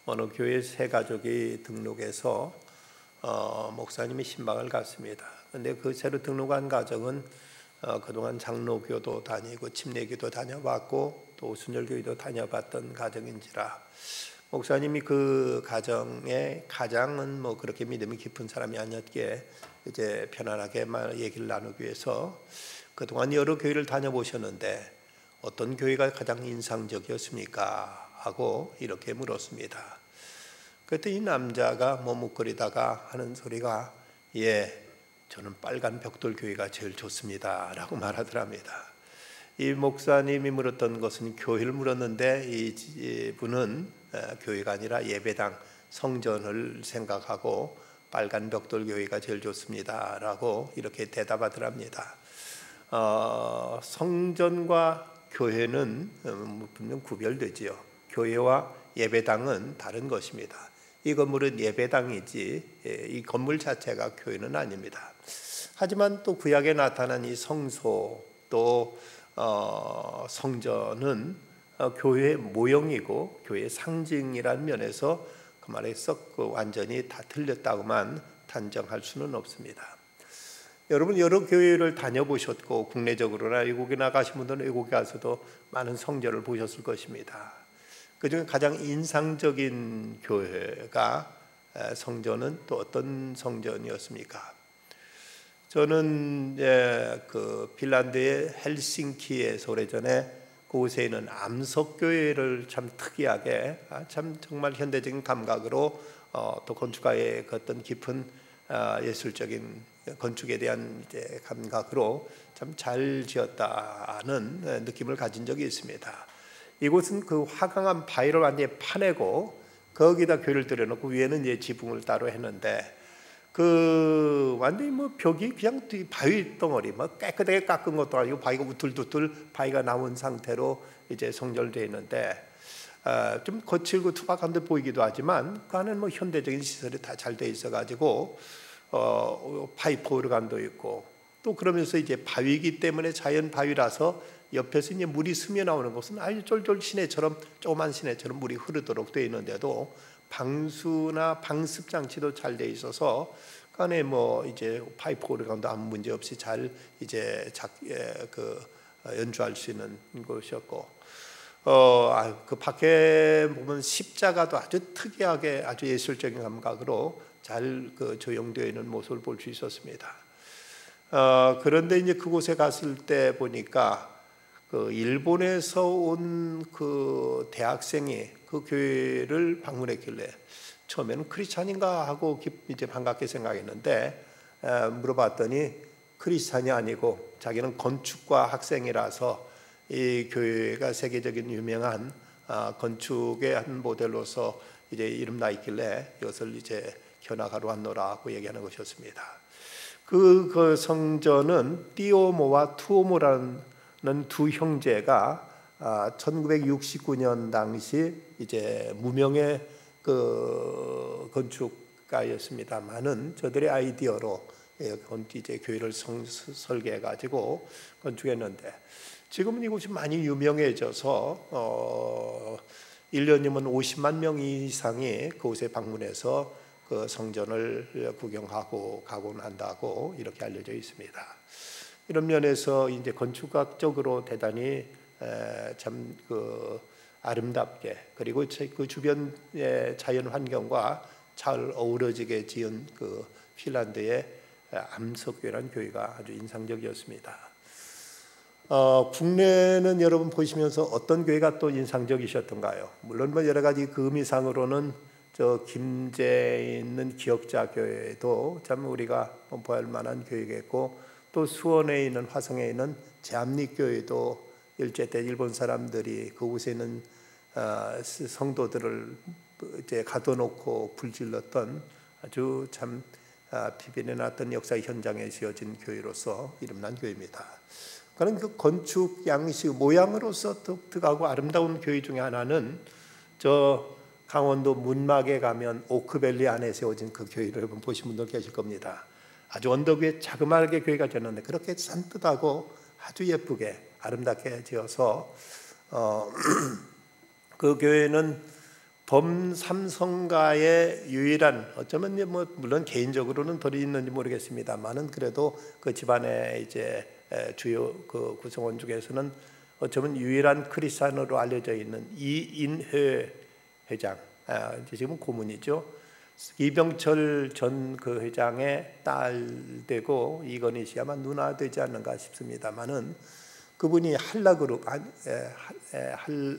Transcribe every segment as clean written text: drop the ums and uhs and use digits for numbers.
어느 교회 세 가족이 등록해서 목사님이 신방을 갔습니다. 그런데 그 새로 등록한 가정은 그동안 장로교도 다니고 침례교도 다녀봤고 또 순절교회도 다녀봤던 가정인지라 목사님이 그 가정의 가장은 뭐 그렇게 믿음이 깊은 사람이 아니었기에 이제 편안하게 얘기를 나누기 위해서 그동안 여러 교회를 다녀보셨는데 어떤 교회가 가장 인상적이었습니까? 하고 이렇게 물었습니다. 그때 이 남자가 머뭇거리다가 하는 소리가 저는 빨간 벽돌 교회가 제일 좋습니다 라고 말하더랍니다. 이 목사님이 물었던 것은 교회를 물었는데 이 분은 교회가 아니라 예배당 성전을 생각하고 빨간 벽돌 교회가 제일 좋습니다 라고 이렇게 대답하더랍니다. 성전과 교회는 분명 구별되지요. 교회와 예배당은 다른 것입니다. 이 건물은 예배당이지 이 건물 자체가 교회는 아닙니다. 하지만 또 구약에 나타난 이 성소 또 성전은 교회의 모형이고 교회의 상징이라는 면에서 그 말에서 완전히 다 틀렸다고만 단정할 수는 없습니다. 여러분 여러 교회를 다녀보셨고 국내적으로나 외국에 나가신 분들은 외국에 가서도 많은 성전을 보셨을 것입니다. 그중에 가장 인상적인 교회가 성전은 또 어떤 성전이었습니까? 저는 그 핀란드의 헬싱키에서 오래전에 그곳에 있는 암석교회를 참 특이하게 참 정말 현대적인 감각으로 또 건축가의 어떤 깊은 예술적인 건축에 대한 이제 감각으로 참 잘 지었다는 느낌을 가진 적이 있습니다. 이곳은 그 화강암 바위를 완전히 파내고 거기다 교회를 들여놓고 위에는 이제 지붕을 따로 했는데 그 완전히 뭐 벽이 그냥 바위 덩어리 뭐 깨끗하게 깎은 것도 아니고 바위가 우툴투툴 바위가 나온 상태로 이제 성전되어 있는데 좀 거칠고 투박한 듯 보이기도 하지만 그 안에는 뭐 현대적인 시설이 다 잘 돼 있어 가지고 파이프 오르간도 있고 또 그러면서 이제 바위이기 때문에 자연 바위라서 옆에서 이제 물이 스며 나오는 것은 아주 쫄쫄 시내처럼 조그만 시내처럼 물이 흐르도록 되어 있는데도 방수나 방습 장치도 잘 돼 있어서 그 안에 뭐 이제 파이프 오르간도 아무 문제 없이 잘 이제 연주할 수 있는 곳이었고 그 밖에 보면 십자가도 아주 특이하게 아주 예술적인 감각으로 잘 조형되어 있는 모습을 볼 수 있었습니다. 그런데 이제 그곳에 갔을 때 보니까 그 일본에서 온 그 대학생이 그 교회를 방문했길래 처음에는 크리스찬인가 하고 이제 반갑게 생각했는데 물어봤더니 크리스찬이 아니고 자기는 건축과 학생이라서 이 교회가 세계적인 유명한 건축의 한 모델로서 이제 이름 나 있길래 이것을 이제 견학하러 왔노라고 얘기하는 것이었습니다. 그 성전은 띠오모와 투오모라는 두 형제가 1969년 당시 이제 무명의 그 건축가였습니다만은 저들의 아이디어로 이제 교회를 설계해 가지고 건축했는데 지금은 이곳이 많이 유명해져서 1년이면 50만 명 이상이 그곳에 방문해서 그 성전을 구경하고 가곤 한다고 이렇게 알려져 있습니다. 이런 면에서 이제 건축학적으로 대단히 참 아름답게 그리고 그 주변의 자연 환경과 잘 어우러지게 지은 그 핀란드의 암석교회라는 교회가 아주 인상적이었습니다. 국내는 여러분 보시면서 어떤 교회가 또 인상적이셨던가요? 물론 뭐 여러 가지 그 의미상으로는 저 김제에 있는 기억자 교회도 참 우리가 보할 만한 교회겠고 또 수원에 있는 화성에 있는 제암리 교회도 일제 때 일본 사람들이 그곳에 있는 성도들을 이제 가둬놓고 불질렀던 아주 참 비빈해 놨던 역사 현장에 지어진 교회로서 이름난 교회입니다. 그런 그 건축 양식 모양으로서 독특하고 아름다운 교회 중에 하나는 저 강원도 문막에 가면 오크밸리 안에 세워진 그 교회를 여러분 보신 분들 계실 겁니다. 아주 언덕 위에 자그마하게 교회가 지었는데 그렇게 산뜻하고 아주 예쁘게 아름답게 지어서 그 교회는 범삼성가의 유일한, 어쩌면 뭐 물론 개인적으로는 덜 있는지 모르겠습니다만은 그래도 그 집안의 이제 주요 그 구성원 중에서는 어쩌면 유일한 크리스찬으로 알려져 있는 이인회 회장, 지금은 고문이죠. 이병철 전 그 회장의 딸 되고 이건희 씨 아마 누나 되지 않는가 싶습니다만은 그분이 한라그룹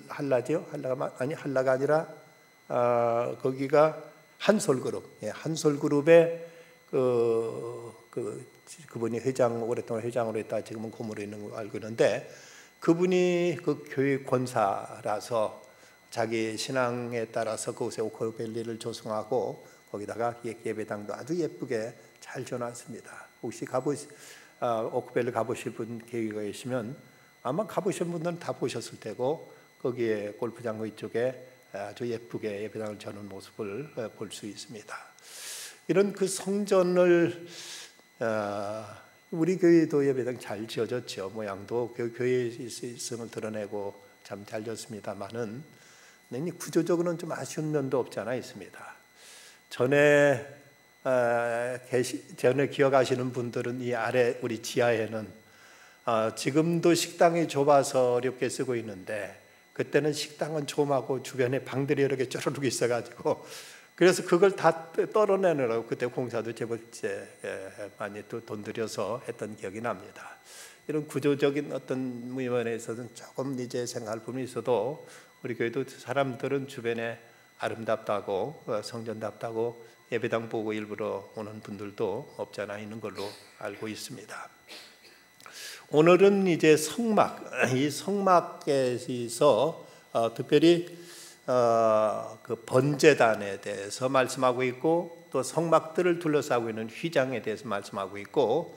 한라죠? 한라가 아니라 거기가 한솔그룹, 한솔그룹의 그분이 오랫동안 회장으로 했다 지금은 고문으로 있는 거 알고 있는데 그분이 그 교회 권사라서 자기 신앙에 따라서 그곳에 오크밸리를 조성하고 거기다가 예배당도 아주 예쁘게 잘 지어놨습니다. 혹시 오크밸리 가보실 분 계기가 계시면 아마 가보신 분들은 다 보셨을 테고 거기에 골프장 이쪽에 아주 예쁘게 예배당을 저는 모습을 볼 수 있습니다. 이런 그 성전을 우리 교회도 예배당 잘 지어졌죠. 모양도 교회에 있음을 드러내고 참 잘 지었습니다만은 구조적으로는 좀 아쉬운 면도 없지 않아 있습니다. 전에 기억하시는 분들은 이 아래 우리 지하에는 지금도 식당이 좁아서 어렵게 쓰고 있는데 그때는 식당은 좁하고 주변에 방들이 여러 개 쪼르륵 있어가지고 그래서 그걸 다 떨어내느라고 그때 공사도 제법 많이 또 돈 들여서 했던 기억이 납니다. 이런 구조적인 어떤 면에 있어서는 조금 이제 생각할 부분이 있어도 우리 교회도 사람들은 주변에 아름답다고 성전답다고 예배당 보고 일부러 오는 분들도 없지 않아 있는 걸로 알고 있습니다. 오늘은 이제 이 성막에서 특별히 그 번제단에 대해서 말씀하고 있고 또 성막들을 둘러싸고 있는 휘장에 대해서 말씀하고 있고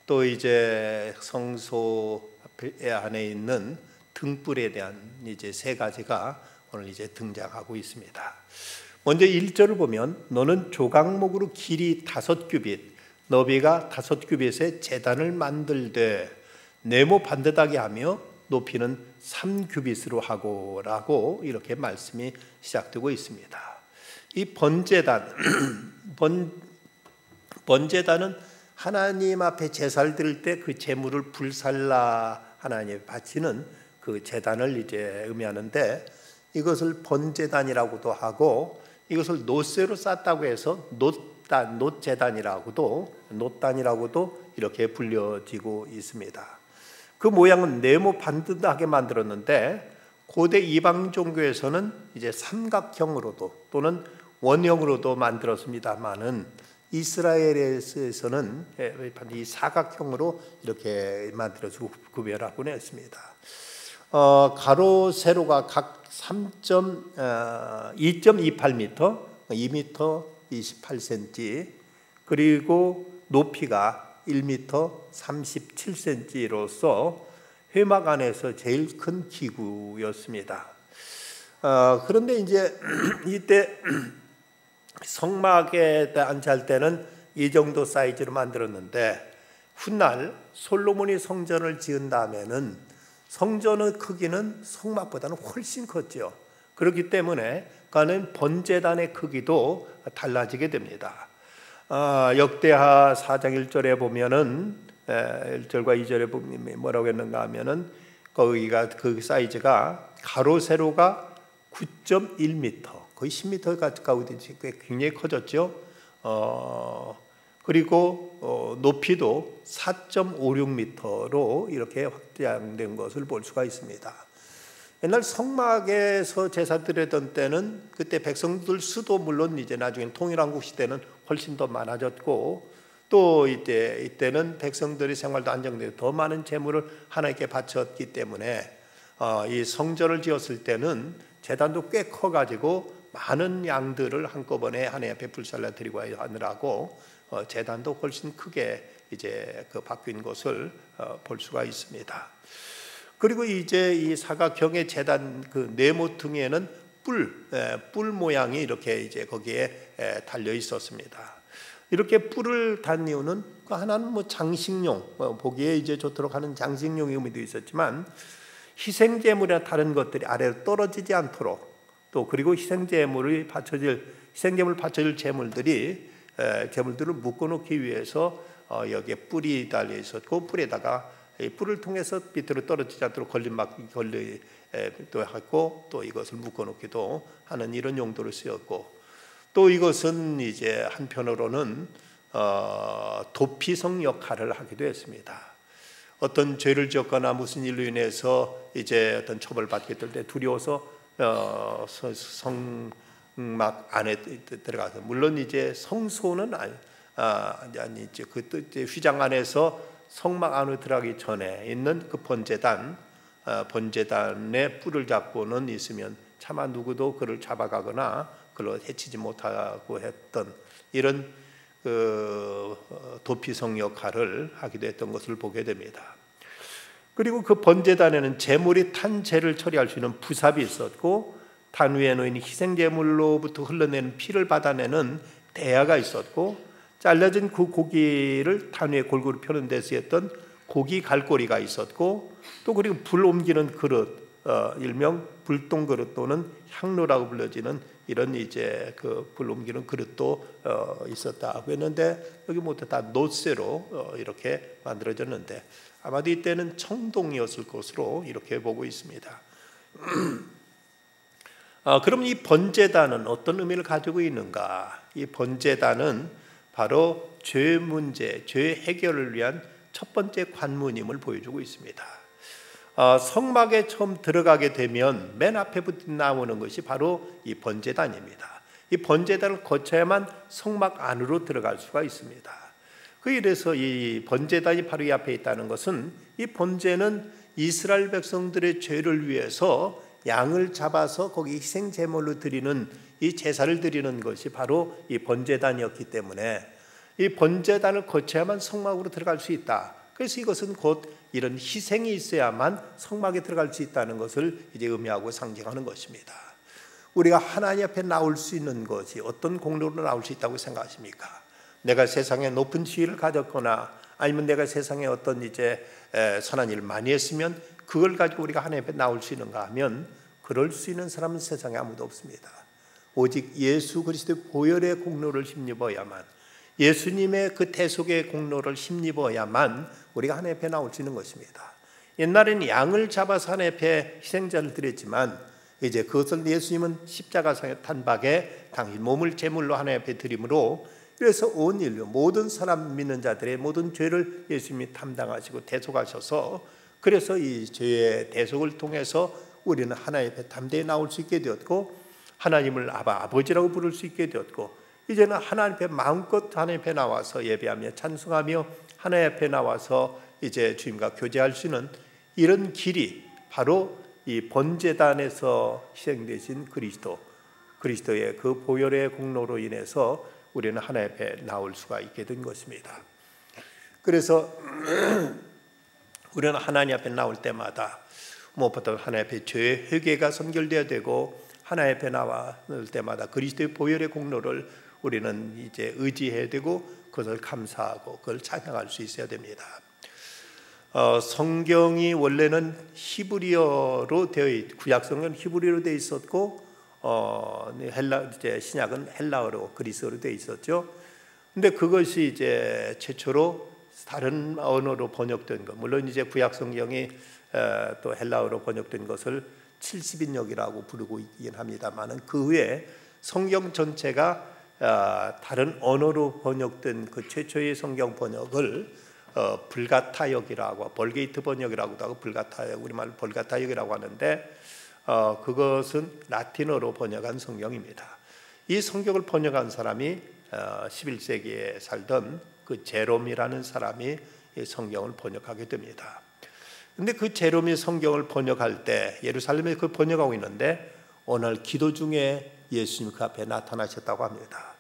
또 이제 성소 안에 있는 등불에 대한 이제 세 가지가 오늘 이제 등장하고 있습니다. 먼저 1절을 보면 너는 조각목으로 길이 5규빗 너비가 5규빗의 제단을 만들되 네모 반듯하게 하며 높이는 3규빗으로 하고라고 이렇게 말씀이 시작되고 있습니다. 이 번제단 번제단은 하나님 앞에 제사를 드릴 때 그 제물을 불살라 하나님에 바치는 그 제단을 이제 의미하는데 이것을 번제단이라고도 하고 이것을 놋쇠로 쌌다고 해서 놋단이라고도 이렇게 불려지고 있습니다. 그 모양은 네모 반듯하게 만들었는데 고대 이방 종교에서는 이제 삼각형으로도 또는 원형으로도 만들었습니다만은 이스라엘에서는 이 사각형으로 이렇게 만들어서 구별하곤 했습니다. 가로 세로가 각 2.28m, 2m 28cm 그리고 높이가 1m 37cm로서 회막 안에서 제일 큰 기구였습니다. 그런데 이제 이때 성막에 앉을 때는 이 정도 사이즈로 만들었는데 훗날 솔로몬이 성전을 지은 다음에는 성전의 크기는 성막보다는 훨씬 컸죠. 그렇기 때문에 그는 번제단의 크기도 달라지게 됩니다. 역대하 4장 1절에 보면은 1절과 2절에 보면 뭐라고 했는가 하면은 거기가 그 사이즈가 가로 세로가 9.1m 거의 10m 가까우듯이 굉장히 커졌죠. 그리고 높이도 4.56m로 이렇게 확장된 것을 볼 수가 있습니다. 옛날 성막에서 제사 드렸던 때는 그때 백성들 수도 물론 이제 나중에 통일한국 시대는 훨씬 더 많아졌고 또 이때는 백성들의 생활도 안정되고 더 많은 재물을 하나님께 바쳤기 때문에 이 성전을 지었을 때는 제단도 꽤 커가지고 많은 양들을 한꺼번에 하나님 앞에 불살라 드리고 하느라고 제단도 훨씬 크게 이제 그 바뀐 것을 볼 수가 있습니다. 그리고 이제 이 사각형의 제단 그 네모퉁이에는 뿔 모양이 이렇게 이제 거기에 달려 있었습니다. 이렇게 뿔을 단 이유는 그 하나는 뭐 장식용, 보기에 이제 좋도록 하는 장식용 의미도 있었지만 희생제물이나 다른 것들이 아래로 떨어지지 않도록 또 그리고 희생제물을 바쳐질 제물들을 묶어놓기 위해서 여기에 뿔이 달려 있었고, 뿔에다가 이 뿔을 통해서 밑으로 떨어지지 않도록 또 하고, 또 이것을 묶어놓기도 하는 이런 용도로 쓰였고, 또 이것은 이제 한편으로는 도피성 역할을 하기도 했습니다. 어떤 죄를 지었거나 무슨 일로 인해서 이제 어떤 처벌받게 될 때 두려워서 성막 안에 들어가서, 물론 이제 성소는 아니 이제 그 휘장 안에서 성막 안으로 들어가기 전에 있는 그 번제단의 뿔을 잡고는 있으면 차마 누구도 그를 잡아가거나 그를 해치지 못하고 했던 이런 도피성 역할을 하기도 했던 것을 보게 됩니다. 그리고 그 번제단에는 제물이 탄 재를 처리할 수 있는 부삽이 있었고, 단 위에 놓인 희생제물로부터 흘러내는 피를 받아내는 대야가 있었고, 잘라진 그 고기를 단 위에 골고루 펴는 데 쓰였던 고기 갈고리가 있었고, 또 그리고 불 옮기는 그릇, 일명 불똥 그릇 또는 향로라고 불려지는 이런 이제 그 불 옮기는 그릇도 있었다고 했는데, 여기 모두 다 놋쇠로 이렇게 만들어졌는데 아마도 이때는 청동이었을 것으로 이렇게 보고 있습니다. 그럼 이 번제단은 어떤 의미를 가지고 있는가? 이 번제단은 바로 죄 문제, 죄 해결을 위한 첫 번째 관문임을 보여주고 있습니다. 성막에 처음 들어가게 되면 맨 앞에부터 나오는 것이 바로 이 번제단입니다. 이 번제단을 거쳐야만 성막 안으로 들어갈 수가 있습니다. 그래서 이 번제단이 바로 이 앞에 있다는 것은, 이 번제는 이스라엘 백성들의 죄를 위해서 양을 잡아서 거기 희생제물로 드리는 이 제사를 드리는 것이 바로 이 번제단이었기 때문에 이 번제단을 거쳐야만 성막으로 들어갈 수 있다. 그래서 이것은 곧 이런 희생이 있어야만 성막에 들어갈 수 있다는 것을 이제 의미하고 상징하는 것입니다. 우리가 하나님 앞에 나올 수 있는 것이 어떤 공로로 나올 수 있다고 생각하십니까? 내가 세상에 높은 지위를 가졌거나 아니면 내가 세상에 어떤 이제 선한 일을 많이 했으면 그걸 가지고 우리가 하나님 앞에 나올 수 있는가 하면, 그럴 수 있는 사람은 세상에 아무도 없습니다. 오직 예수 그리스도의 보혈의 공로를 힘입어야만, 예수님의 그 대속의 공로를 힘입어야만 우리가 하나님 앞에 나올 수 있는 것입니다. 옛날에는 양을 잡아서 하나님 앞에 희생자를 드렸지만, 이제 그것을 예수님은 십자가상에 탄박에 당신 몸을 제물로 하나님 앞에 드림으로, 그래서 온 인류 모든 사람 믿는 자들의 모든 죄를 예수님이 담당하시고 대속하셔서, 그래서 이 죄의 대속을 통해서 우리는 하나님 앞에 담대히 나올 수 있게 되었고, 하나님을 아버지라고 부를 수 있게 되었고, 이제는 하나님 앞에 마음껏 하나님 앞에 나와서 예배하며 찬송하며 하나님 앞에 나와서 이제 주님과 교제할 수 있는 이런 길이 바로 이 번제단에서 희생되신 그리스도의 그 보혈의 공로로 인해서 우리는 하나님 앞에 나올 수가 있게 된 것입니다. 그래서 우리는 하나님 앞에 나올 때마다 무엇보다 하나님 앞에 죄의 회개가 선결되어야 되고, 하나님 앞에 나올 때마다 그리스도의 보혈의 공로를 우리는 이제 의지해야 되고, 그것을 감사하고 그걸 찬양할 수 있어야 됩니다. 성경이 원래는 히브리어로 되어 구약 성경은 히브리어로 되어 있었고, 이제 신약은 헬라어로 그리스어로 되어 있었죠. 근데 그것이 이제 최초로 다른 언어로 번역된 것, 물론 이제 구약 성경이 또 헬라어로 번역된 것을 70인역이라고 부르고 있긴 합니다만은, 그 후에 성경 전체가 다른 언어로 번역된 그 최초의 성경 번역을 불가타역이라고, 벌게이트 번역이라고도 하고 불가타역, 우리말 벌가타역이라고 하는데, 그것은 라틴어로 번역한 성경입니다. 이 성경을 번역한 사람이 11세기에 살던 그 제롬이라는 사람이 이 성경을 번역하게 됩니다. 근데 그 제롬이 성경을 번역할 때 예루살렘에 그 번역하고 있는데, 어느 날 기도 중에 예수님 그 앞에 나타나셨다고 합니다.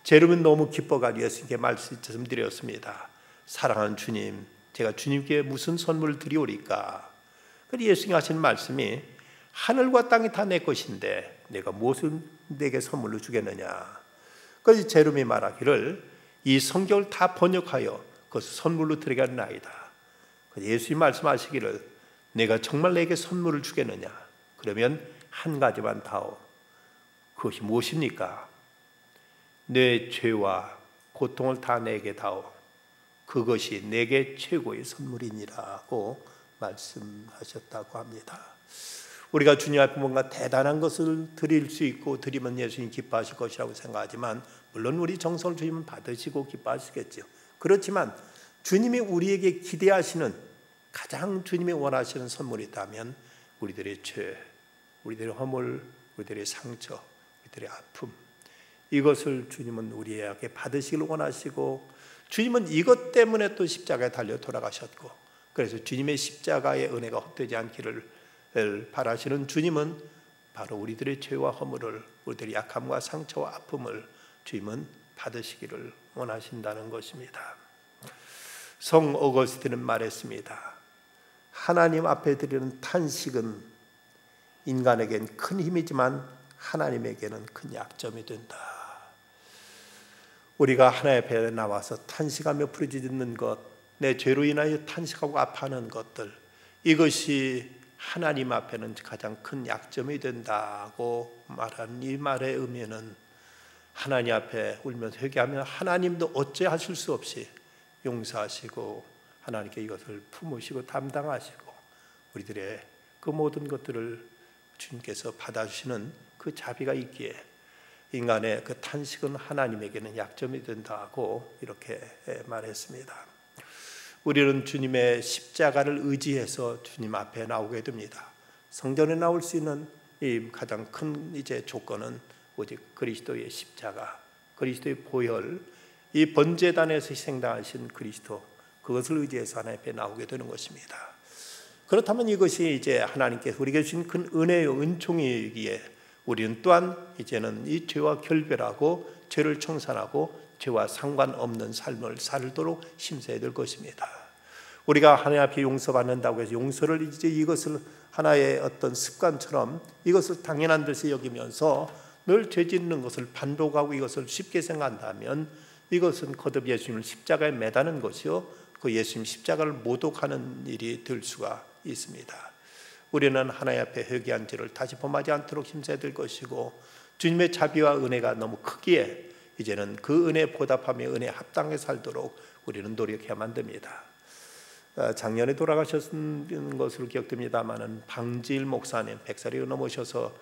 제롬은 너무 기뻐가지고 예수님께 말씀드렸습니다. 사랑하는 주님, 제가 주님께 무슨 선물을 드리오리까? 그래서 예수님이 하신 말씀이, 하늘과 땅이 다 내 것인데 내가 무엇을 내게 선물로 주겠느냐? 그래서 제롬이 말하기를, 이 성경을 다 번역하여 그것을 선물로 드리겠나이다. 예수님 말씀하시기를, 내가 정말 내게 선물을 주겠느냐? 그러면 한 가지만 다오. 그것이 무엇입니까? 내 죄와 고통을 다 내게 다오. 그것이 내게 최고의 선물이니라고 말씀하셨다고 합니다. 우리가 주님 앞에 뭔가 대단한 것을 드릴 수 있고 드리면 예수님 기뻐하실 것이라고 생각하지만, 물론 우리 정성을 주님은 받으시고 기뻐하시겠죠. 그렇지만 주님이 우리에게 기대하시는, 가장 주님이 원하시는 선물이 있다면 우리들의 죄, 우리들의 허물, 우리들의 상처, 우리들의 아픔, 이것을 주님은 우리에게 받으시길 원하시고, 주님은 이것 때문에 또 십자가에 달려 돌아가셨고, 그래서 주님의 십자가의 은혜가 헛되지 않기를 바라시는 주님은 바로 우리들의 죄와 허물을, 우리들의 약함과 상처와 아픔을 주님은 받으시기를 원하신다는 것입니다. 성 어거스틴은 말했습니다. 하나님 앞에 드리는 탄식은 인간에겐 큰 힘이지만 하나님에게는 큰 약점이 된다. 우리가 하나님 앞에 나와서 탄식하며 부르짖는 것, 내 죄로 인하여 탄식하고 아파하는 것들, 이것이 하나님 앞에는 가장 큰 약점이 된다고 말하는 이 말의 의미는, 하나님 앞에 울면서 회개하면 하나님도 어찌하실 수 없이 용서하시고 하나님께 이것을 품으시고 담당하시고 우리들의 그 모든 것들을 주님께서 받아주시는 그 자비가 있기에 인간의 그 탄식은 하나님에게는 약점이 된다고 이렇게 말했습니다. 우리는 주님의 십자가를 의지해서 주님 앞에 나오게 됩니다. 성전에 나올 수 있는 이 가장 큰 이제 조건은 오직 그리스도의 십자가, 그리스도의 보혈, 이 번제단에서 희생당하신 그리스도, 그것을 의지해서 하나님 앞에 나오게 되는 것입니다. 그렇다면 이것이 이제 하나님께서 우리에게 주신 큰 은혜요 은총이기에 우리는 또한 이제는 이 죄와 결별하고 죄를 청산하고 죄와 상관없는 삶을 살도록 힘써야 될 것입니다. 우리가 하나님 앞에 용서받는다고 해서 용서를 이제 이것을 하나의 어떤 습관처럼 이것을 당연한 듯이 여기면서 늘 죄 짓는 것을 반복하고 이것을 쉽게 생각한다면 이것은 거듭 예수님을 십자가에 매다는 것이요, 그 예수님 십자가를 모독하는 일이 될 수가 있습니다. 우리는 하나님 앞에 회개한 죄를 다시 범하지 않도록 힘써야 될 것이고, 주님의 자비와 은혜가 너무 크기에 이제는 그 은혜에 보답하며 은혜에 합당하게 살도록 우리는 노력해야만 됩니다. 작년에 돌아가셨던 것으로 기억됩니다마는 방지일 목사님, 100살이 넘으셔서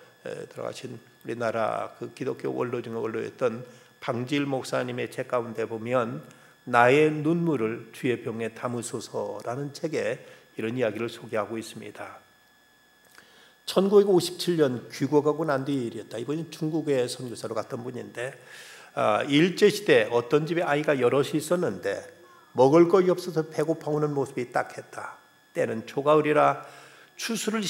돌아가신 우리나라 그 기독교 원로 중에 원로였던 방지일 목사님의 책 가운데 보면 나의 눈물을 주의 병에 담으소서라는 책에 이런 이야기를 소개하고 있습니다. 1957년 귀국하고 난 뒤의 일이었다. 이분이 중국에 선교사로 갔던 분인데, 일제시대 어떤 집에 아이가 여럿이 있었는데 먹을 것이 없어서 배고파 오는 모습이 딱했다. 때는 초가을이라 추수를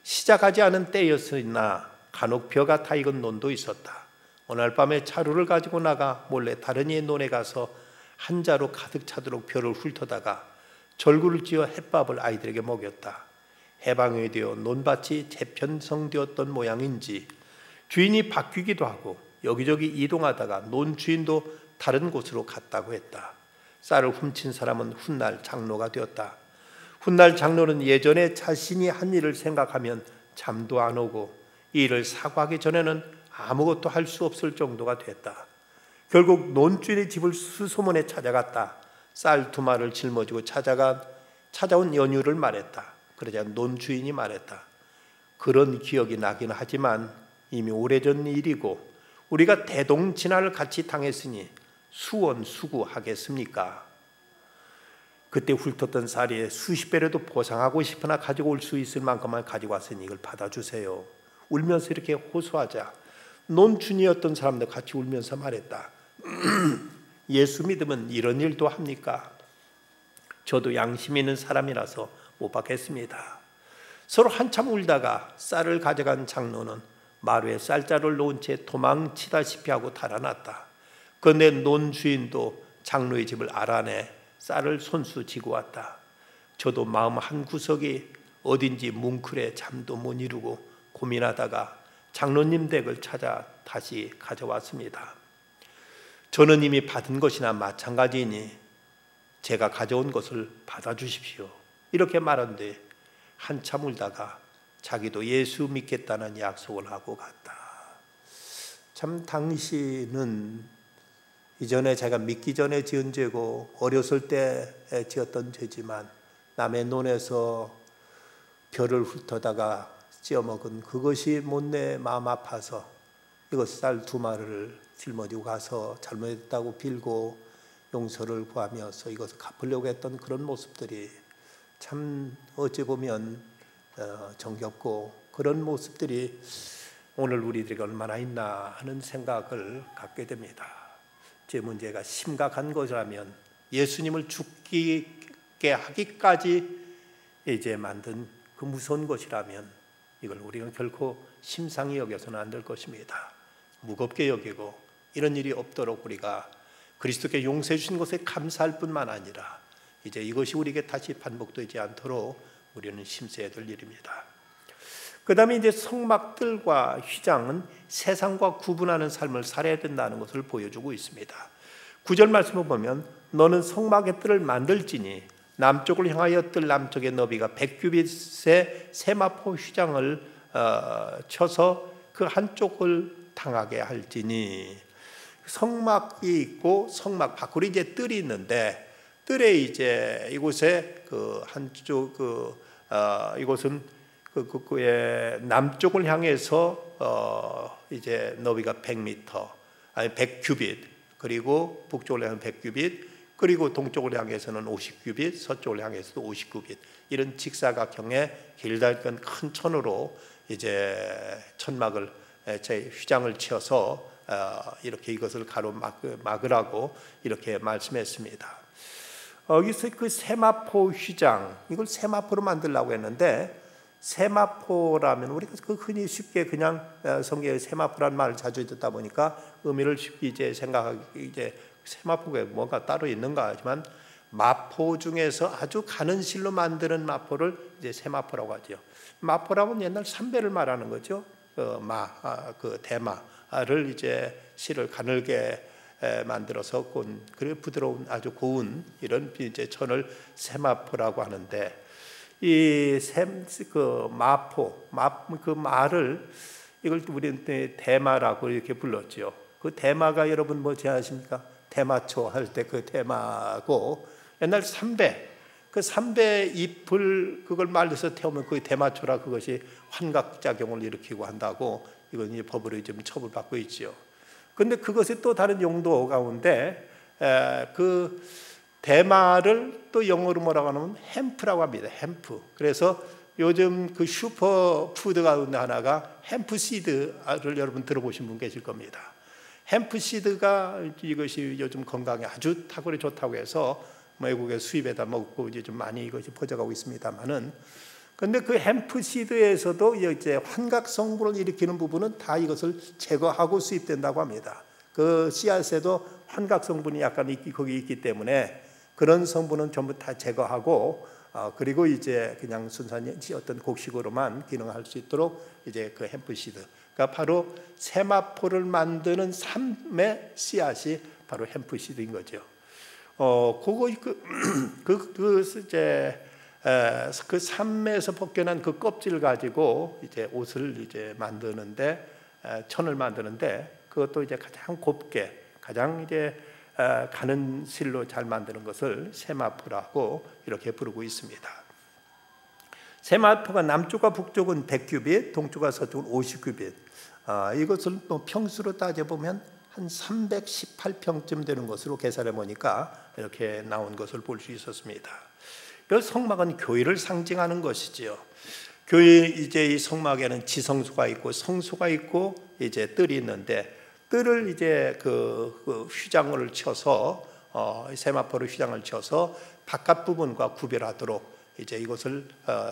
시작하지 않은 때였으나 간혹 벼가 타 익은 논도 있었다. 어느 날 밤에 자루를 가지고 나가 몰래 다른 이의 논에 가서 한 자루 가득 차도록 벼를 훑어다가 절구를 지어 햇밥을 아이들에게 먹였다. 해방이 되어 논밭이 재편성되었던 모양인지 주인이 바뀌기도 하고 여기저기 이동하다가 논 주인도 다른 곳으로 갔다고 했다. 쌀을 훔친 사람은 훗날 장로가 되었다. 훗날 장로는 예전에 자신이 한 일을 생각하면 잠도 안 오고 이 일을 사과하기 전에는 아무것도 할 수 없을 정도가 됐다. 결국 논주인의 집을 수소문에 찾아갔다. 쌀 2마리를 짊어지고 찾아온 연유를 말했다. 그러자 논주인이 말했다. 그런 기억이 나긴 하지만 이미 오래전 일이고 우리가 대동진화를 같이 당했으니 수원수구하겠습니까? 그때 훑었던 쌀이 수십 배라도 보상하고 싶으나 가지고 올 수 있을 만큼만 가지고 왔으니 이걸 받아주세요. 울면서 이렇게 호소하자 논주인이었던 사람도 같이 울면서 말했다. 예수 믿으면 이런 일도 합니까? 저도 양심 있는 사람이라서 못 받겠습니다. 서로 한참 울다가 쌀을 가져간 장로는 마루에 쌀자루를 놓은 채 도망치다시피 하고 달아났다. 그런데 논주인도 장로의 집을 알아내 쌀을 손수 지고 왔다. 저도 마음 한구석이 어딘지 뭉클해 잠도 못 이루고 고민하다가 장로님 댁을 찾아 다시 가져왔습니다. 저는 이미 받은 것이나 마찬가지이니 제가 가져온 것을 받아주십시오. 이렇게 말한데 한참 울다가 자기도 예수 믿겠다는 약속을 하고 갔다. 참 당시는 이전에 제가 믿기 전에 지은 죄고 어렸을 때 지었던 죄지만 남의 논에서 벼를 훑어다가 찧어먹은 그것이 못내 마음 아파서 이것 쌀 2마리를 짊어지고 가서 잘못했다고 빌고 용서를 구하면서 이것을 갚으려고 했던 그런 모습들이 참 어찌 보면 정겹고, 그런 모습들이 오늘 우리들에게 얼마나 있나 하는 생각을 갖게 됩니다. 제 문제가 심각한 것이라면, 예수님을 죽게 하기까지 이제 만든 그 무서운 것이라면 이걸 우리가 결코 심상히 여겨서는 안 될 것입니다. 무겁게 여기고 이런 일이 없도록 우리가 그리스도께 용서해 주신 것에 감사할 뿐만 아니라 이제 이것이 우리에게 다시 반복되지 않도록 우리는 심세해야 될 일입니다. 그 다음에 이제 성막들과 휘장은 세상과 구분하는 삶을 살아야 된다는 것을 보여주고 있습니다. 9절 말씀을 보면 너는 성막의 뜰을 만들지니 남쪽을 향하여 뜰 남쪽의 너비가 100규빗의 세마포 휘장을 쳐서 그 한쪽을 당하게 할지니, 성막이 있고 성막 밖으로 이제 뜰이 있는데, 뜰에 이제 이곳에 그 한쪽 이곳은 그의 남쪽을 향해서 이제 너비가 100m 아니 100규빗, 그리고 북쪽을 향해 100규빗, 그리고 동쪽을 향해서는 50규빗, 서쪽을 향해서도 50규빗, 이런 직사각형의 길다란 큰 천으로 이제 천막을 제 휘장을 치어서 이렇게 이것을 가로막으라고 이렇게 말씀했습니다. 여기서 그 세마포 휘장, 이걸 세마포로 만들려고 했는데, 세마포라면 우리가 그 흔히 쉽게 그냥 성경에 세마포라는 말을 자주 듣다 보니까 의미를 쉽게 이제 생각하기, 이제 세마포가 뭔가 따로 있는가 하지만 마포 중에서 아주 가는 실로 만드는 마포를 이제 세마포라고 하죠. 마포라고는 옛날 삼배를 말하는 거죠. 그 대마를 이제 실을 가늘게 만들어서 그리고 부드러운 아주 고운 이런 이제 천을 세마포라고 하는데, 이 마포, 그 말을 이걸 우리는 대마라고 이렇게 불렀죠. 그 대마가 여러분 뭐지 아십니까? 대마초 할 때 그 대마고, 옛날 삼배, 그 삼배 잎을 그걸 말려서 태우면 그 대마초라 그것이 환각작용을 일으키고 한다고 이건 이제 법으로 좀 처벌받고 있죠. 그런데 그것이 또 다른 용도 가운데 그 대마를 또 영어로 뭐라고 하냐면 햄프라고 합니다. 햄프. 그래서 요즘 그 슈퍼푸드 가운데 하나가 햄프시드를 여러분 들어보신 분 계실 겁니다. 햄프시드가 이것이 요즘 건강에 아주 탁월히 좋다고 해서 외국에 수입에다 먹고 이제 좀 많이 이것이 퍼져가고 있습니다만은, 그런데 그 햄프시드에서도 이제 환각 성분을 일으키는 부분은 다 이것을 제거하고 수입된다고 합니다. 그 씨앗에도 환각 성분이 약간 거기 있기 때문에 그런 성분은 전부 다 제거하고 그리고 이제 그냥 순수한 어떤 곡식으로만 기능할 수 있도록 이제 그 햄프시드가 바로 세마포를 만드는 삶의 씨앗이 바로 햄프시드인 거죠. 그거 그 삶에서 벗겨난 그 껍질 가지고 이제 옷을 이제 만드는데, 천을 만드는데, 그것도 이제 가장 곱게 가장 이제 가는 실로 잘 만드는 것을 세마포라고 이렇게 부르고 있습니다. 세마포가 남쪽과 북쪽은 100규빗, 동쪽과 서쪽은 50규빗. 이것을 또 평수로 따져보면 한 318평쯤 되는 것으로 계산해 보니까 이렇게 나온 것을 볼 수 있었습니다. 이 성막은 교회를 상징하는 것이지요. 교회 이제 이 성막에는 지성소가 있고 성소가 있고 이제 뜰이 있는데, 뜰을 이제 그 휘장을 쳐서 세마포로 휘장을 쳐서 바깥 부분과 구별하도록 이제 이것을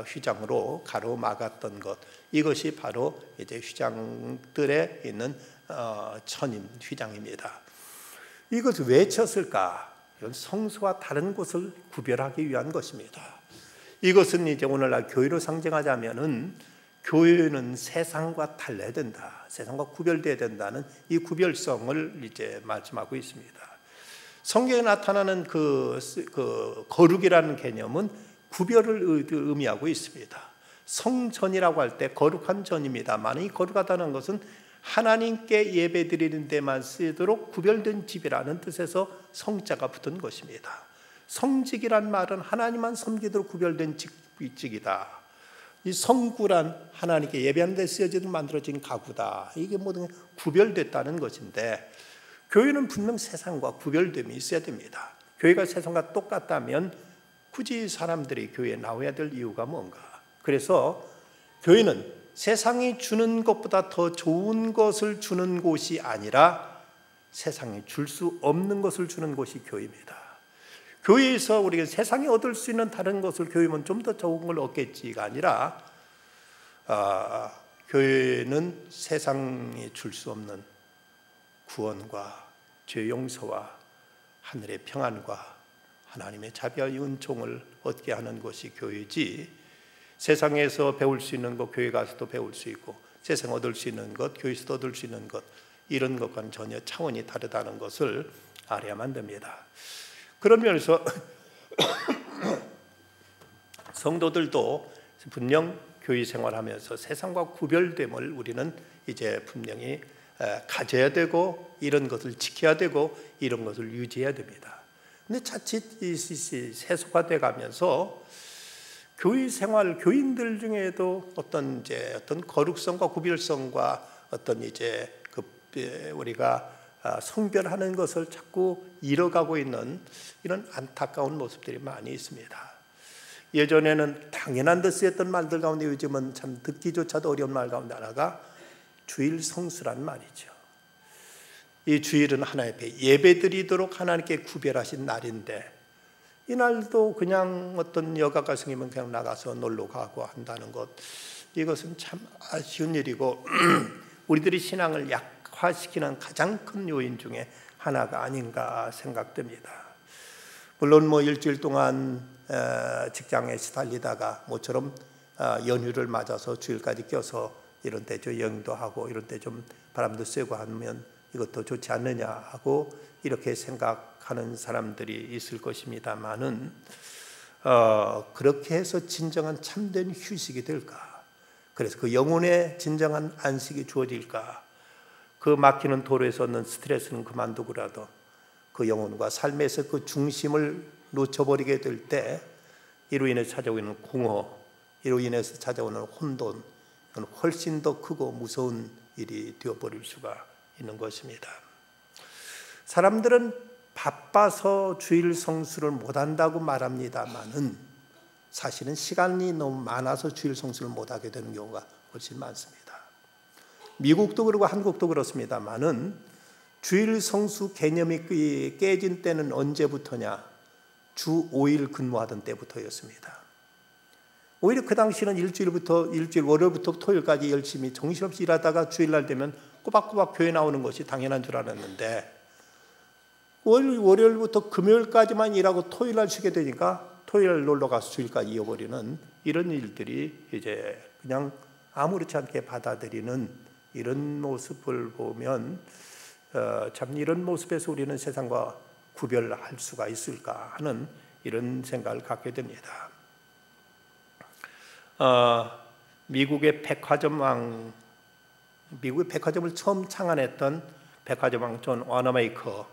휘장으로 가로막았던 것, 이것이 바로 이제 휘장들에 있는 천인 휘장입니다. 이것을 왜 쳤을까? 이건 성소와 다른 곳을 구별하기 위한 것입니다. 이것은 이제 오늘날 교회로 상징하자면은 교회는 세상과 달라야 된다, 세상과 구별돼야 된다는 이 구별성을 이제 말씀하고 있습니다. 성경에 나타나는 그 거룩이라는 개념은 구별을 의미하고 있습니다. 성전이라고 할 때 거룩한 전입니다만, 이 거룩하다는 것은 하나님께 예배드리는 데만 쓰도록 구별된 집이라는 뜻에서 성자가 붙은 것입니다. 성직이란 말은 하나님만 섬기도록 구별된 직이다. 이 성구란 하나님께 예배하는 데 쓰여지도록 만들어진 가구다. 이게 모든 구별됐다는 것인데, 교회는 분명 세상과 구별됨이 있어야 됩니다. 교회가 세상과 똑같다면 굳이 사람들이 교회에 나와야 될 이유가 뭔가. 그래서 교회는 세상이 주는 것보다 더 좋은 것을 주는 곳이 아니라 세상이 줄 수 없는 것을 주는 곳이 교회입니다. 교회에서 우리가 세상이 얻을 수 있는 다른 것을 교회면 좀 더 좋은 걸 얻겠지가 아니라, 교회는 세상이 줄 수 없는 구원과 죄 용서와 하늘의 평안과 하나님의 자비와 은총을 얻게 하는 것이 교회지, 세상에서 배울 수 있는 것 교회 가서도 배울 수 있고 세상 얻을 수 있는 것 교회에서도 얻을 수 있는 것, 이런 것과는 전혀 차원이 다르다는 것을 알아야만 됩니다. 그런 면에서 성도들도 분명 교회 생활하면서 세상과 구별됨을 우리는 이제 분명히 가져야 되고, 이런 것을 지켜야 되고, 이런 것을 유지해야 됩니다. 근데 자칫 세속화돼 가면서 교회 생활, 교인들 중에도 어떤 거룩성과 구별성과 어떤 우리가 성별하는 것을 자꾸 잃어가고 있는 이런 안타까운 모습들이 많이 있습니다. 예전에는 당연한 듯 쓰였던 말들 가운데 요즘은 참 듣기조차도 어려운 말 가운데 하나가 주일 성수란 말이죠. 이 주일은 하나님 앞에 예배드리도록 하나님께 구별하신 날인데, 이 날도 그냥 어떤 여가가 생기면 그냥 나가서 놀러 가고 한다는 것, 이것은 참 아쉬운 일이고 우리들이 신앙을 약화시키는 가장 큰 요인 중에 하나가 아닌가 생각됩니다. 물론 일주일 동안 직장에 시달리다가 모처럼 연휴를 맞아서 주일까지 껴서 이런 때 여행도 하고 이런 때 좀 바람도 쐬고 하면 이것도 좋지 않느냐 하고 이렇게 생각하는 사람들이 있을 것입니다만은, 그렇게 해서 진정한 참된 휴식이 될까? 그래서 그 영혼의 진정한 안식이 주어질까? 그 막히는 도로에서 얻는 스트레스는 그만두고라도 그 영혼과 삶에서 그 중심을 놓쳐버리게 될 때 이로 인해서 찾아오는 공허, 이로 인해서 찾아오는 혼돈, 이건 훨씬 더 크고 무서운 일이 되어버릴 수가 있는 것입니다. 사람들은 바빠서 주일 성수를 못한다고 말합니다만은 사실은 시간이 너무 많아서 주일 성수를 못하게 되는 경우가 훨씬 많습니다. 미국도 그렇고 한국도 그렇습니다만은 주일 성수 개념이 깨진 때는 언제부터냐? 주 5일 근무하던 때부터였습니다. 오히려 그 당시는 일주일 월요일부터 토요일까지 열심히 정신없이 일하다가 주일날 되면 꼬박꼬박 교회 나오는 것이 당연한 줄 알았는데, 월요일부터 금요일까지만 일하고 토요일날 쉬게 되니까 토요일 놀러 가서 주일까지 이어버리는 이런 일들이 이제 그냥 아무렇지 않게 받아들이는 이런 모습을 보면 참 이런 모습에서 우리는 세상과 구별할 수가 있을까 하는 이런 생각을 갖게 됩니다. 미국의 백화점을 처음 창안했던 백화점왕 존 와너메이커,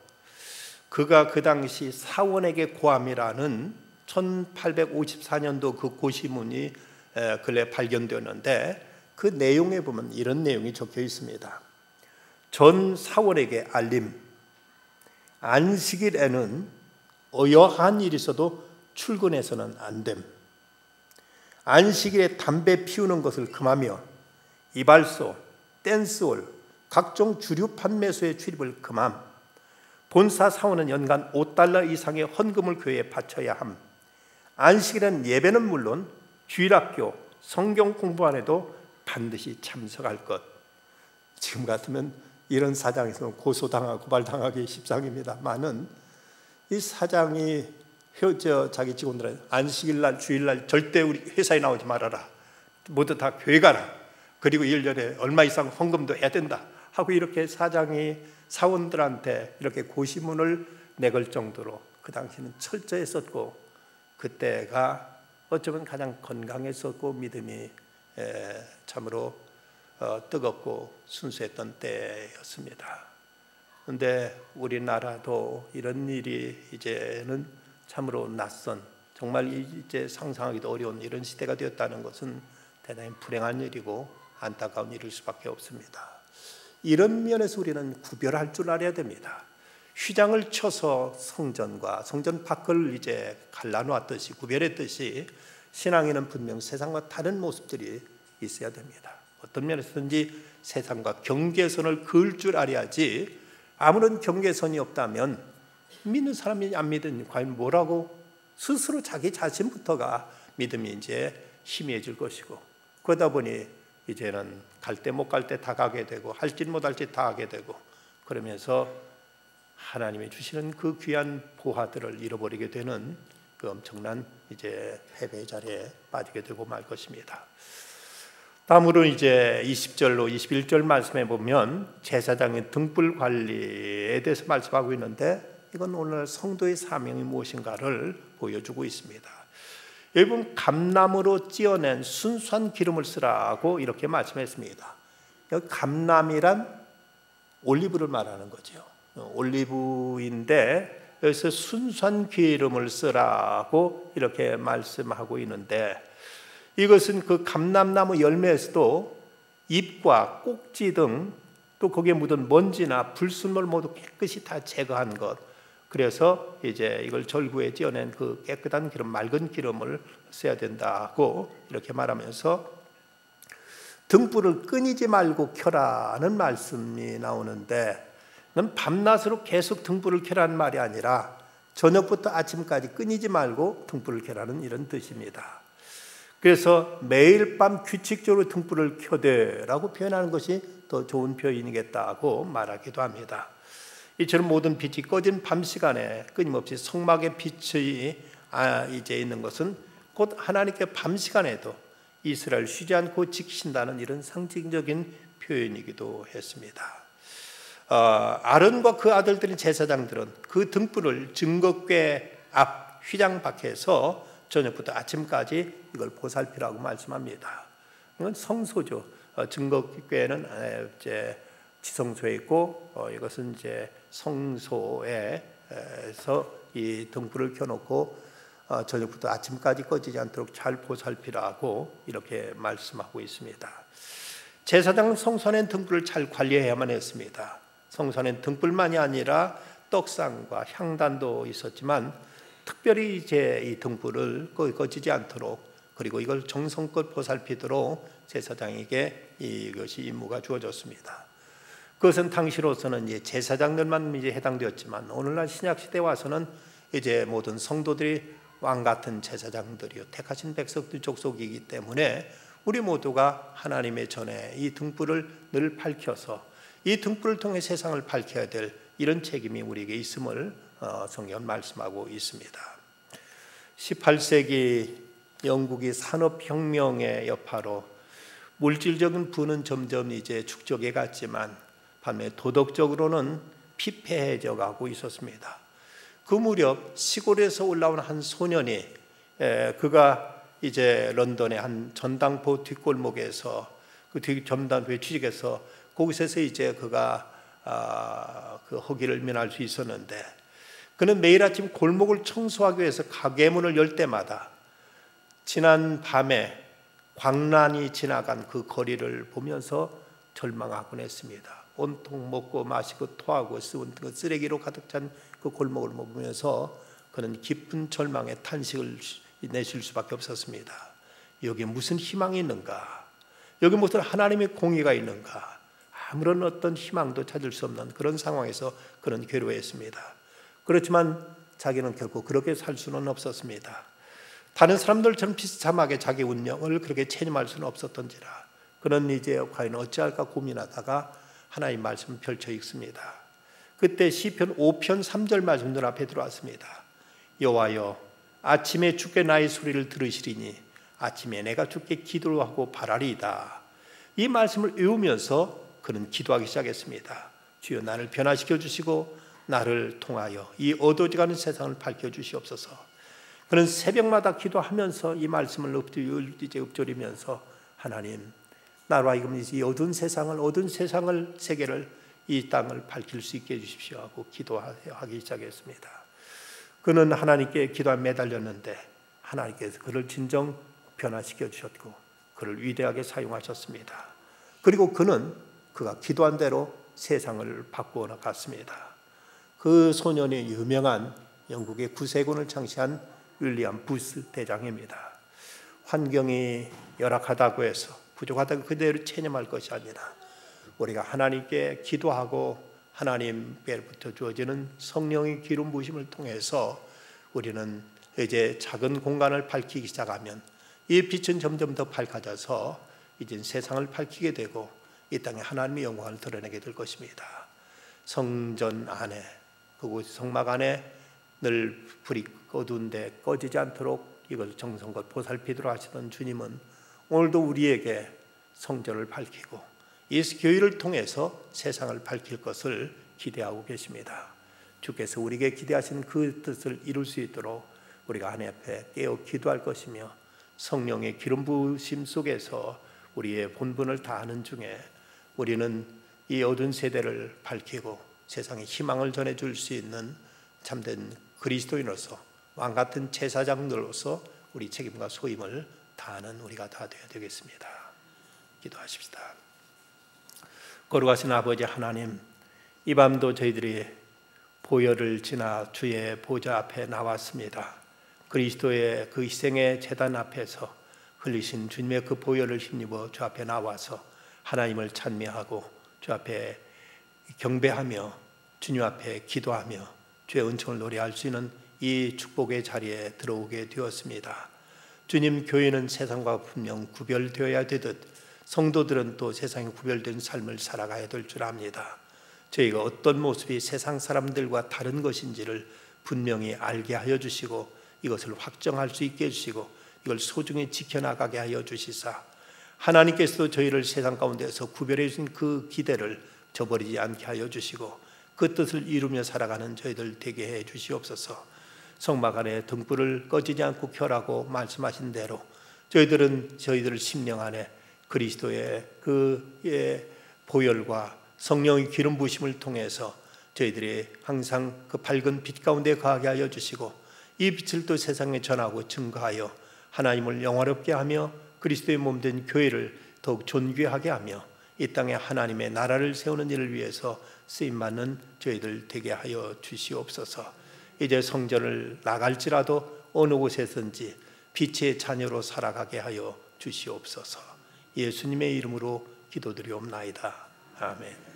그가 그 당시 사원에게 고함이라는 1854년도 그 고시문이 근래 발견되었는데, 그 내용에 보면 이런 내용이 적혀 있습니다. 전 사원에게 알림. 안식일에는 어여한 일이 있어도 출근해서는 안 됨. 안식일에 담배 피우는 것을 금하며 이발소, 댄스홀, 각종 주류 판매소의 출입을 금함. 본사 사원은 연간 $5 이상의 헌금을 교회에 바쳐야 함. 안식일에는 예배는 물론 주일학교, 성경 공부 안 해도 반드시 참석할 것. 지금 같으면 이런 사장에서는 고소당하고 고발당하기 십상입니다만은, 이 사장이 자기 직원들은 안식일날 주일날 절대 우리 회사에 나오지 말아라, 모두 다 교회 가라, 그리고 1년에 얼마 이상 헌금도 해야 된다 하고 이렇게 사장이 사원들한테 이렇게 고시문을 내걸 정도로 그 당시는 철저했었고, 그때가 어쩌면 가장 건강했었고 믿음이 참으로 뜨겁고 순수했던 때였습니다. 그런데 우리나라도 이런 일이 이제는 참으로 낯선, 정말 이제 상상하기도 어려운 이런 시대가 되었다는 것은 대단히 불행한 일이고 안타까운 일일 수밖에 없습니다. 이런 면에서 우리는 구별할 줄 알아야 됩니다. 휘장을 쳐서 성전과 성전 밖을 이제 갈라놓았듯이, 구별했듯이 신앙에는 분명 세상과 다른 모습들이 있어야 됩니다. 어떤 면에서든지 세상과 경계선을 그을 줄 알아야지, 아무런 경계선이 없다면 믿는 사람이 안 믿으니 과연 뭐라고 스스로 자기 자신부터가 믿음이 이제 희미해질 것이고, 그러다 보니 이제는 갈 때 못 갈 때 다 가게 되고 할 짓 못 할 짓 다 하게 되고, 그러면서 하나님이 주시는 그 귀한 보화들을 잃어버리게 되는 그 엄청난 이제 패배의 자리에 빠지게 되고 말 것입니다. 다음으로 이제 20절로 21절 말씀에 보면 제사장의 등불 관리에 대해서 말씀하고 있는데, 이건 오늘 성도의 사명이 무엇인가를 보여주고 있습니다. 여기 보면 감람으로 찧어낸 순수한 기름을 쓰라고 이렇게 말씀했습니다. 여기 감람이란 올리브를 말하는 거죠. 올리브인데 여기서 순수한 기름을 쓰라고 이렇게 말씀하고 있는데, 이것은 그 감람나무 열매에서도 잎과 꼭지 등 또 거기에 묻은 먼지나 불순물 모두 깨끗이 다 제거한 것, 그래서 이제 이걸 절구에 찧어낸 그 깨끗한 기름, 맑은 기름을 써야 된다고 이렇게 말하면서 등불을 끊이지 말고 켜라는 말씀이 나오는데, 밤낮으로 계속 등불을 켜라는 말이 아니라 저녁부터 아침까지 끊이지 말고 등불을 켜라는 이런 뜻입니다. 그래서 매일 밤 규칙적으로 등불을 켜되라고 표현하는 것이 더 좋은 표현이겠다고 말하기도 합니다. 이처럼 모든 빛이 꺼진 밤 시간에 끊임없이 성막의 빛이 이제 있는 것은 곧 하나님께 밤 시간에도 이스라엘 쉬지 않고 지키신다는 이런 상징적인 표현이기도 했습니다. 아론과 그 아들들인 제사장들은 그 등불을 증거궤 앞 휘장 밖에서 저녁부터 아침까지 이걸 보살피라고 말씀합니다. 이건 성소죠. 증거궤는 이제 지성소에 있고, 이것은 이제 성소에서 이 등불을 켜놓고 저녁부터 아침까지 꺼지지 않도록 잘 보살피라고 이렇게 말씀하고 있습니다. 제사장은 성소에 등불을 잘 관리해야만 했습니다. 성소에 등불만이 아니라 떡상과 향단도 있었지만, 특별히 이제 이 등불을 꺼지지 않도록, 그리고 이걸 정성껏 보살피도록 제사장에게 이것이 임무가 주어졌습니다. 그것은 당시로서는 이제 제사장들만 이제 해당되었지만, 오늘날 신약 시대에 와서는 이제 모든 성도들이 왕 같은 제사장들이요, 택하신 백성들 족속이기 때문에 우리 모두가 하나님의 전에 이 등불을 늘 밝혀서 이 등불을 통해 세상을 밝혀야 될 이런 책임이 우리에게 있음을 성경은 말씀하고 있습니다. 18세기 영국이 산업혁명의 여파로 물질적인 부는 점점 이제 축적해 갔지만, 반면에 도덕적으로는 피폐해져 가고 있었습니다. 그 무렵 시골에서 올라온 한 소년이 그가 이제 런던의 한 전당포 뒷골목에서 그 전당포에 취직해서 거기서 이제 그가 그 허기를 면할 수 있었는데, 그는 매일 아침 골목을 청소하기 위해서 가게문을 열 때마다 지난 밤에 광란이 지나간 그 거리를 보면서 절망하곤 했습니다. 온통 먹고 마시고 토하고 쓰은 그 쓰레기로 가득 찬 그 골목을 보면서 그는 깊은 절망의 탄식을 내쉴 수밖에 없었습니다. 여기 무슨 희망이 있는가? 여기 무슨 하나님의 공의가 있는가? 아무런 어떤 희망도 찾을 수 없는 그런 상황에서 그는 괴로워했습니다. 그렇지만 자기는 결코 그렇게 살 수는 없었습니다. 다른 사람들처럼 비참하게 자기 운명을 그렇게 체념할 수는 없었던지라, 그는 이제 과연 어찌할까 고민하다가 하나님 말씀을 펼쳐 읽습니다. 그때 시편 5편 3절 말씀 눈앞에 들어왔습니다. 여호와여, 아침에 주께 나의 소리를 들으시리니 아침에 내가 주께 기도를 하고 바라리이다. 이 말씀을 외우면서 그는 기도하기 시작했습니다. 주여, 나를 변화시켜 주시고 나를 통하여 이 어두워져가는 세상을 밝혀주시옵소서. 그는 새벽마다 기도하면서 이 말씀을 읊조리면서 하나님, 나로 하여금 이 어두운 세상을 세계를 이 땅을 밝힐 수 있게 해주십시오 하고 기도하기 시작했습니다. 그는 하나님께 기도에 매달렸는데 하나님께서 그를 진정 변화시켜 주셨고 그를 위대하게 사용하셨습니다. 그리고 그가 기도한 대로 세상을 바꾸어 나갔습니다. 그 소년이 유명한 영국의 구세군을 창시한 윌리엄 부스 대장입니다. 환경이 열악하다고 해서 부족하다고 그대로 체념할 것이 아니라 우리가 하나님께 기도하고 하나님께로부터 주어지는 성령의 기름 부으심을 통해서 우리는 이제 작은 공간을 밝히기 시작하면 이 빛은 점점 더 밝아져서 이제 세상을 밝히게 되고 이 땅에 하나님의 영광을 드러내게 될 것입니다. 성전 안에, 그곳 성막 안에 늘 불이 어두운데 꺼지지 않도록 이것을 정성껏 보살피도록 하시던 주님은 오늘도 우리에게 성전을 밝히고 이 교회를 통해서 세상을 밝힐 것을 기대하고 계십니다. 주께서 우리에게 기대하신 그 뜻을 이룰 수 있도록 우리가 하나님 앞에 깨어 기도할 것이며 성령의 기름 부으심 속에서 우리의 본분을 다하는 중에 우리는 이 어두운 세대를 밝히고 세상에 희망을 전해줄 수 있는 참된 그리스도인으로서 왕같은 제사장들로서 우리 책임과 소임을 다하는 우리가 다 되어야 되겠습니다. 기도하십시다. 거룩하신 아버지 하나님, 이 밤도 저희들이 보혈을 지나 주의 보좌 앞에 나왔습니다. 그리스도의 그 희생의 제단 앞에서 흘리신 주님의 그 보혈을 힘입어 주 앞에 나와서 하나님을 찬미하고 주 앞에 경배하며 주님 앞에 기도하며 주의 은총을 노래할 수 있는 이 축복의 자리에 들어오게 되었습니다. 주님, 교회는 세상과 분명 구별되어야 되듯 성도들은 또 세상에 구별된 삶을 살아가야 될 줄 압니다. 저희가 어떤 모습이 세상 사람들과 다른 것인지를 분명히 알게 하여 주시고 이것을 확정할 수 있게 해주시고 이걸 소중히 지켜나가게 하여 주시사 하나님께서도 저희를 세상 가운데서 구별해 주신 그 기대를 저버리지 않게 하여 주시고 그 뜻을 이루며 살아가는 저희들 되게 해 주시옵소서. 성막 안에 등불을 꺼지지 않고 켜라고 말씀하신 대로 저희들 심령 안에 그리스도의 그 보혈과 성령의 기름 부으심을 통해서 저희들이 항상 그 밝은 빛 가운데 거하게 하여 주시고 이 빛을 또 세상에 전하고 증거하여 하나님을 영화롭게 하며 그리스도의 몸된 교회를 더욱 존귀하게 하며 이 땅에 하나님의 나라를 세우는 일을 위해서 쓰임받는 저희들 되게 하여 주시옵소서. 이제 성전을 나갈지라도 어느 곳에선지 빛의 자녀로 살아가게 하여 주시옵소서. 예수님의 이름으로 기도드리옵나이다. 아멘.